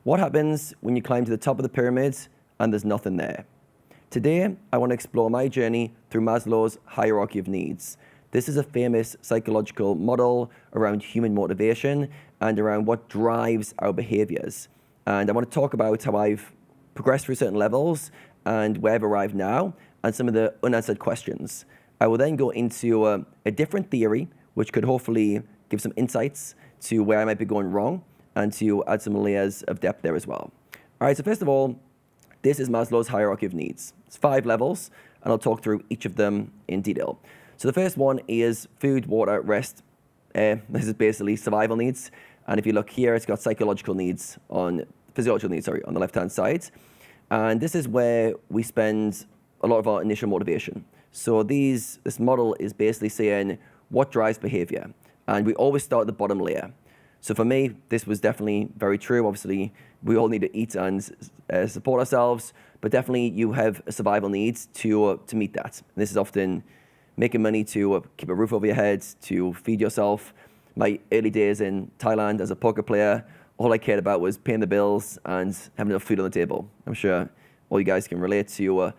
What happens when you climb to the top of the pyramid and there's nothing there? Today, I want to explore my journey through Maslow's hierarchy of needs. This is a famous psychological model around human motivation and around what drives our behaviors. And I want to talk about how I've progressed through certain levels and where I've arrived now and some of the unanswered questions. I will then go into a different theory, which could hopefully give some insights to where I might be going wrong and to add some layers of depth there as well. All right, so first of all, this is Maslow's hierarchy of needs. It's 5 levels, and I'll talk through each of them in detail. So the first one is food, water, rest. This is basically survival needs. And if you look here, it's got physiological needs on the left-hand side. And this is where we spend a lot of our initial motivation. So this model is basically saying what drives behavior. And we always start at the bottom layer. So for me, this was definitely very true. Obviously, we all need to eat and support ourselves, but definitely you have survival needs to meet that. And this is often making money to keep a roof over your head, to feed yourself. My early days in Thailand as a poker player, all I cared about was paying the bills and having enough food on the table. I'm sure all you guys can relate to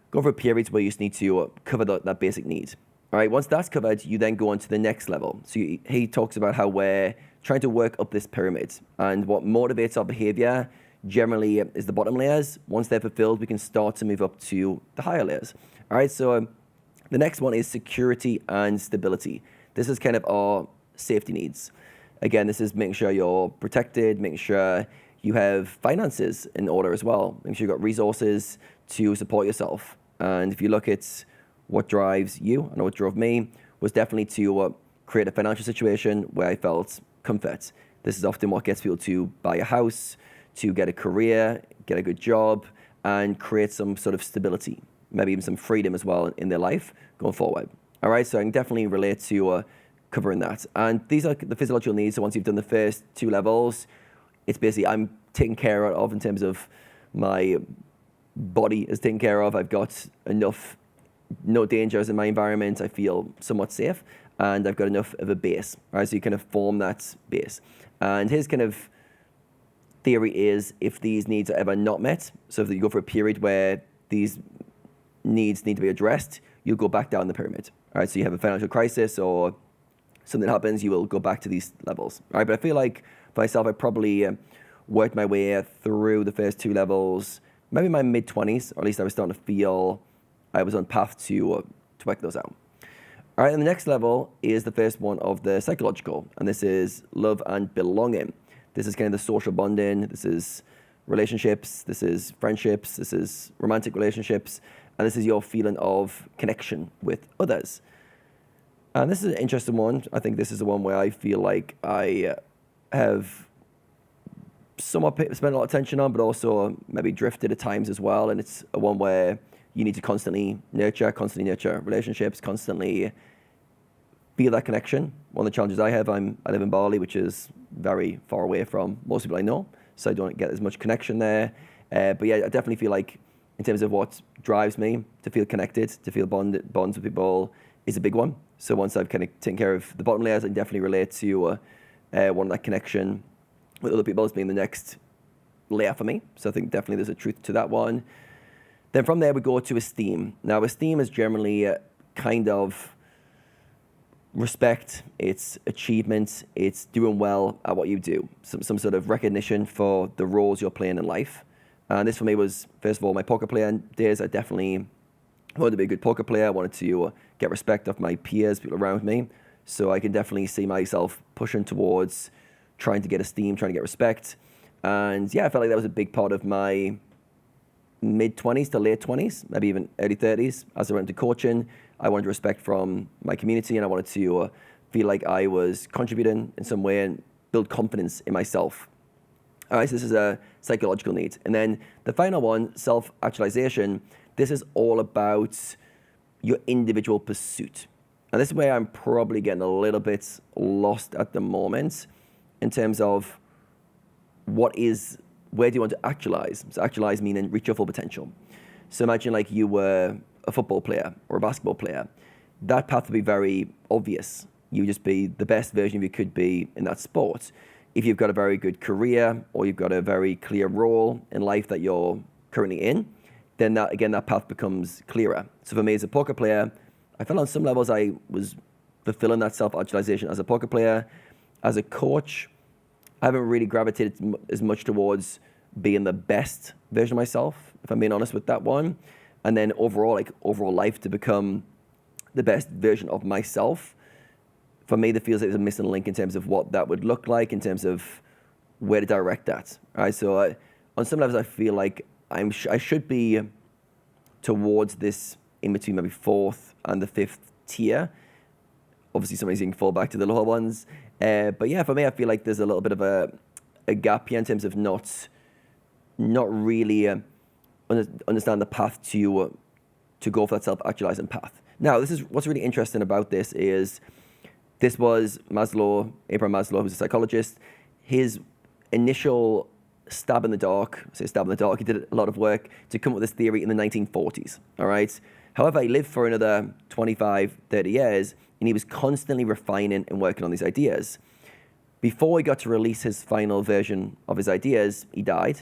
go for periods where you just need to cover that basic need. All right, once that's covered, you then go on to the next level. So he talks about how we're trying to work up this pyramid, and what motivates our behavior generally is the bottom layers. Once they're fulfilled, we can start to move up to the higher layers. All right, so the next one is security and stability. This is kind of our safety needs. Again, this is making sure you're protected, making sure you have finances in order as well, making sure you've got resources to support yourself. And if you look at what drives you, I know what drove me, was definitely to create a financial situation where I felt comfort. This is often what gets people to buy a house, to get a career, get a good job, and create some sort of stability, maybe even some freedom as well in their life going forward. All right, so I can definitely relate to covering that. And these are the physiological needs. So once you've done the first 2 levels, it's basically I'm taken care of in terms of my body is taken care of. I've got enough, no dangers in my environment. I feel somewhat safe, and I've got enough of a base. Right, so you kind of form that base. And his kind of theory is if these needs are ever not met, so if you go for a period where these needs need to be addressed, you'll go back down the pyramid. All right, so you have a financial crisis or something happens, you will go back to these levels. All right, but I feel like for myself, I probably worked my way through the first 2 levels, maybe my mid-20s, or at least I was starting to feel I was on path to work those out. All right, and the next level is the first one of the psychological, and this is love and belonging. This is kind of the social bonding, this is relationships, this is friendships, this is romantic relationships, and this is your feeling of connection with others. And this is an interesting one. I think this is the one where I feel like I have somewhat spent a lot of attention on, but also maybe drifted at times as well, and it's a one where you need to constantly nurture relationships, constantly feel that connection. One of the challenges I have, I live in Bali, which is very far away from most people I know, so I don't get as much connection there. But yeah, I definitely feel like in terms of what drives me to feel connected, to feel bonds with people is a big one. So once I've kind of taken care of the bottom layers, I can definitely relate to one of that connection with other people as being the next layer for me. So I think definitely there's a truth to that one. Then from there, we go to esteem. Now, esteem is generally kind of respect, it's achievement, it's doing well at what you do, some sort of recognition for the roles you're playing in life. And this for me was, first of all, my poker playing days. I definitely wanted to be a good poker player. I wanted to get respect of my peers, people around me. So I can definitely see myself pushing towards trying to get esteem, trying to get respect. And yeah, I felt like that was a big part of my mid-20s to late 20s, maybe even early 30s. As I went into coaching, I wanted respect from my community, and I wanted to feel like I was contributing in some way and build confidence in myself. All right, so this is a psychological need. And then the final one, self-actualization, this is all about your individual pursuit. And this is where I'm probably getting a little bit lost at the moment in terms of where do you want to actualize? So actualize meaning reach your full potential. So imagine like you were a football player or a basketball player. That path would be very obvious. You would just be the best version of you could be in that sport. if you've got a very good career or you've got a very clear role in life that you're currently in, then that path becomes clearer. So for me as a poker player, I felt on some levels I was fulfilling that self-actualization as a poker player. As a coach, I haven't really gravitated as much towards being the best version of myself, if I'm being honest with that one. And then overall life to become the best version of myself. For me, that feels like there's a missing link in terms of what that would look like, in terms of where to direct that. Right? So on some levels, I feel like I should be towards this in between maybe fourth and the fifth tier. Obviously, somebody's going to fall back to the lower ones. But yeah, for me, I feel like there's a little bit of a gap here in terms of not really understand the path to go for that self-actualizing path. Now, this is what's really interesting about this was Maslow, Abraham Maslow, who's a psychologist. His initial stab in the dark, he did a lot of work to come up with this theory in the 1940s, all right? However, he lived for another 25, 30 years, and he was constantly refining and working on these ideas. Before he got to release his final version of his ideas, he died.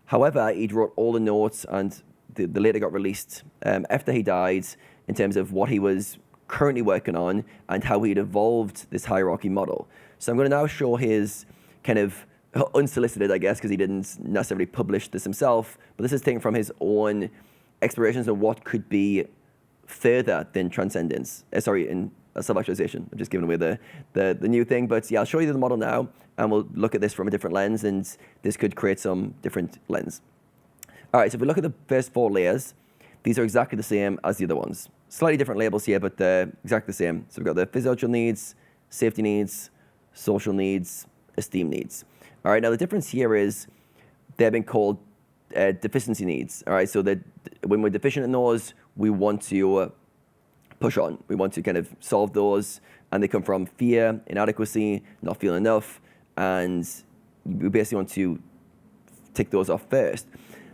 However, he wrote all the notes, and the later got released after he died in terms of what he was currently working on and how he'd evolved this hierarchy model. So I'm going to now show his kind of unsolicited, I guess, because he didn't necessarily publish this himself, but this is taken from his own explorations of what could be further than transcendence. In self-actualization. I'm just giving away the new thing, but yeah, I'll show you the model now, and we'll look at this from a different lens, and this could create some different lens. All right, so if we look at the first four layers, these are exactly the same as the other ones. Slightly different labels here, but they're exactly the same. So we've got the physiological needs, safety needs, social needs, esteem needs. All right, now the difference here is they've been called deficiency needs. All right, so that when we're deficient in those, we want to push on. We want to kind of solve those, and they come from fear, inadequacy, not feeling enough, and we basically want to tick those off first.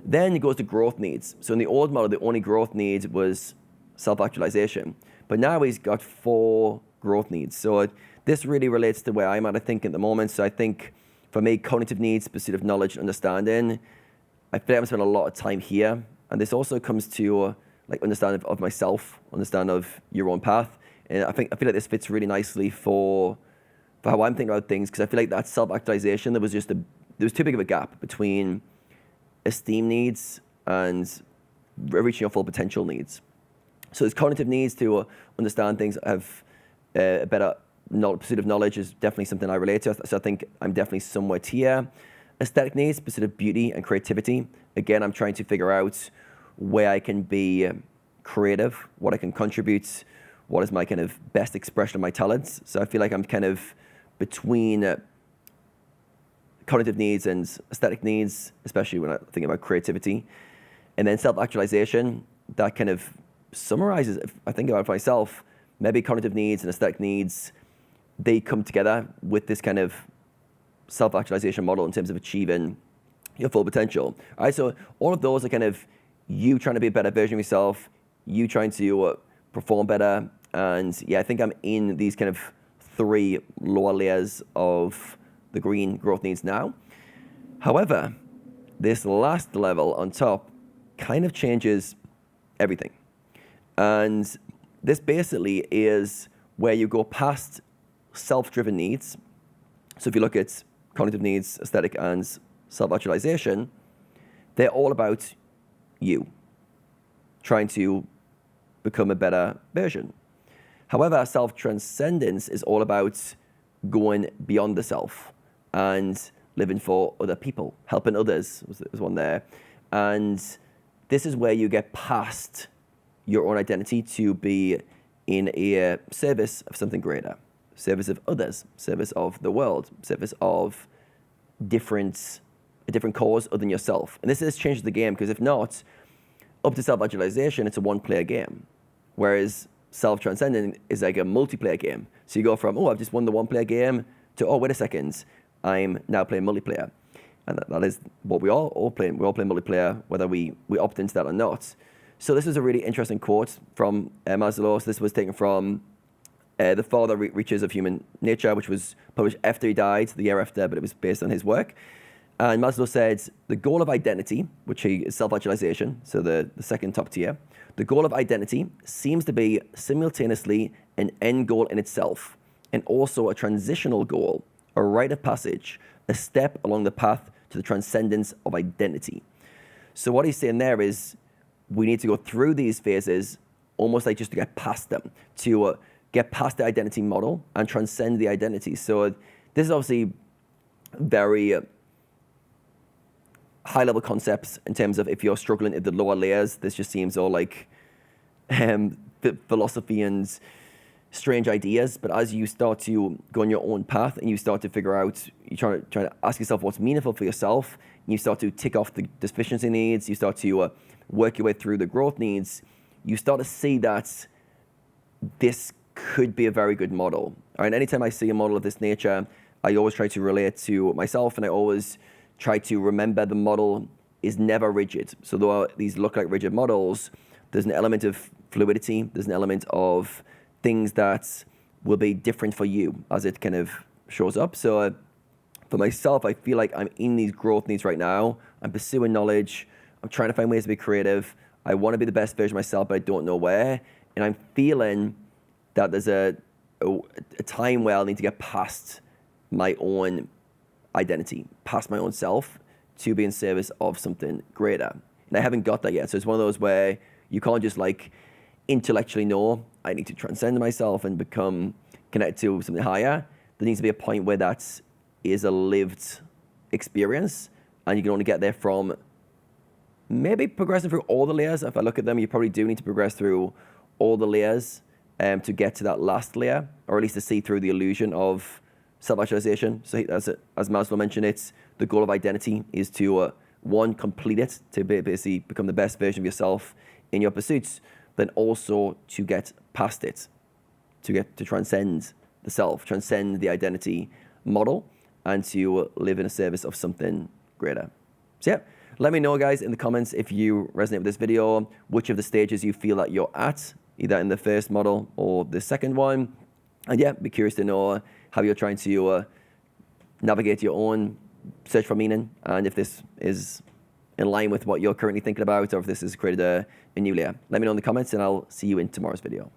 Then it goes to growth needs. So in the old model, the only growth need was self-actualization, but now he's got 4 growth needs. So this really relates to where I'm at, I think, at the moment. So I think for me, cognitive needs, pursuit of knowledge, understanding, I feel like I'm spending a lot of time here, and this also comes to like understanding of myself, understanding of your own path. And I feel like this fits really nicely for how I'm thinking about things, because I feel like that self-actualization, there was too big of a gap between esteem needs and reaching your full potential needs. So there's cognitive needs to understand things, have a better pursuit of knowledge is definitely something I relate to. So I think I'm definitely somewhere here. Aesthetic needs, pursuit of beauty and creativity. Again, I'm trying to figure out where I can be creative, what I can contribute, what is my kind of best expression of my talents. So I feel like I'm kind of between cognitive needs and aesthetic needs, especially when I think about creativity. And then self-actualization, that kind of summarizes, if I think about it for myself, maybe cognitive needs and aesthetic needs, they come together with this kind of self-actualization model in terms of achieving your full potential. All right, so all of those are kind of you trying to be a better version of yourself, you trying to perform better, and yeah, I think I'm in these kind of 3 lower layers of the green growth needs now. However, this last level on top kind of changes everything. And this basically is where you go past self-driven needs. So if you look at cognitive needs, aesthetic, and self-actualization, they're all about you, trying to become a better version. However, self-transcendence is all about going beyond the self and living for other people, helping others was one there. And this is where you get past your own identity to be in a service of something greater, service of others, service of the world, service of a different cause other than yourself. And this changes the game, because if not, up to self-actualization, it's a one-player game, whereas self-transcendent is like a multiplayer game. So you go from, I've just won the one-player game, to, wait a second, I'm now playing multiplayer. And that is what we all play. We all play multiplayer, whether we opt into that or not. So this is a really interesting quote from Maslow. So this was taken from The Farther Reaches of Human Nature, which was published after he died, the year after, but it was based on his work. And Maslow said the goal of identity, which is self-actualization, so the second top tier, the goal of identity seems to be simultaneously an end goal in itself and also a transitional goal, a rite of passage, a step along the path to the transcendence of identity. So what he's saying there is we need to go through these phases almost like just to get past them, to get past the identity model and transcend the identity. So this is obviously very high-level concepts in terms of if you're struggling at the lower layers. This just seems all like philosophy and strange ideas. But as you start to go on your own path and you start to figure out, you try to ask yourself what's meaningful for yourself, and you start to tick off the deficiency needs, you start to work your way through the growth needs, you start to see that this could be a very good model. All right, anytime I see a model of this nature, I always try to relate to myself, and I always try to remember the model is never rigid. So though these look like rigid models, there's an element of fluidity, there's an element of things that will be different for you as it kind of shows up. So for myself, I feel like I'm in these growth needs right now. I'm pursuing knowledge. I'm trying to find ways to be creative. I want to be the best version of myself, but I don't know where. And I'm feeling that there's a time where I'll need to get past my own identity, past my own self, to be in service of something greater. And I haven't got that yet. So it's one of those where you can't just like intellectually know, I need to transcend myself and become connected to something higher. There needs to be a point where that is a lived experience, and you can only get there from maybe progressing through all the layers. If I look at them, you probably do need to progress through all the layers to get to that last layer, or at least to see through the illusion of self-actualization. So as Maslow mentioned, it's the goal of identity is to, one, complete it, to basically become the best version of yourself in your pursuits, then also to get past it, to transcend the self, transcend the identity model, and to live in a service of something greater. So yeah, let me know, guys, in the comments if you resonate with this video, which of the stages you feel that you're at, either in the first model or the second one. And yeah, be curious to know how you're trying to navigate your own search for meaning, and if this is in line with what you're currently thinking about, or if this has created a new layer. Let me know in the comments, and I'll see you in tomorrow's video.